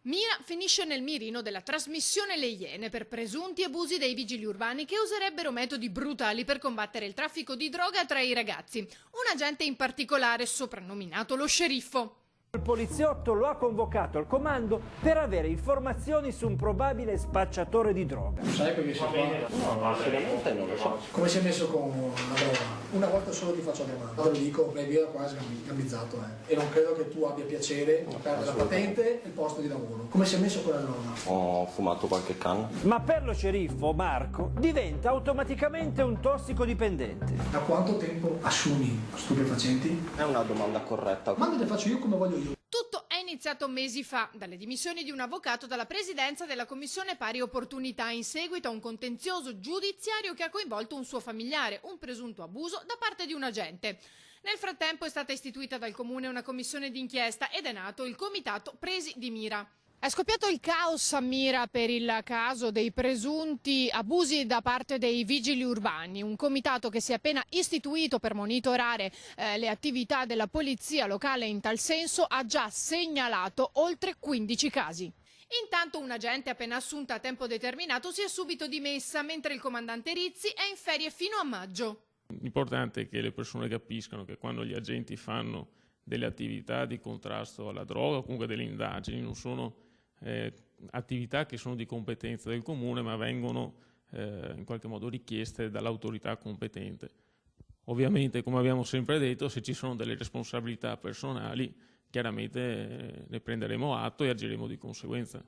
Mira finisce nel mirino della trasmissione Le Iene per presunti abusi dei vigili urbani che userebbero metodi brutali per combattere il traffico di droga tra i ragazzi. Un agente in particolare, soprannominato lo sceriffo. Il poliziotto lo ha convocato al comando per avere informazioni su un probabile spacciatore di droga. Sai come si fa? No, assolutamente non lo so. Come si è messo con la droga? Una volta solo ti faccio la domanda. Te lo dico, lei viene qua sgambizzato, E non credo che tu abbia piacere a perdere la patente e il posto di lavoro. Come si è messo con la droga? Ho fumato qualche canna. Ma per lo sceriffo Marco diventa automaticamente un tossicodipendente. Da quanto tempo assumi stupefacenti? È una domanda corretta. Quando le faccio io come voglio io. Tutto è iniziato mesi fa, dalle dimissioni di un avvocato dalla presidenza della Commissione Pari Opportunità in seguito a un contenzioso giudiziario che ha coinvolto un suo familiare, un presunto abuso da parte di un agente. Nel frattempo è stata istituita dal Comune una commissione d'inchiesta ed è nato il Comitato Presi di Mira. È scoppiato il caos a Mira per il caso dei presunti abusi da parte dei vigili urbani, un comitato che si è appena istituito per monitorare le attività della polizia locale in tal senso ha già segnalato oltre 15 casi. Intanto un agente appena assunta a tempo determinato si è subito dimessa, mentre il comandante Rizzi è in ferie fino a maggio. L'importante è che le persone capiscano che quando gli agenti fanno delle attività di contrasto alla droga o comunque delle indagini non sono attività che sono di competenza del comune, ma vengono in qualche modo richieste dall'autorità competente. Ovviamente, come abbiamo sempre detto, se ci sono delle responsabilità personali, chiaramente ne prenderemo atto e agiremo di conseguenza.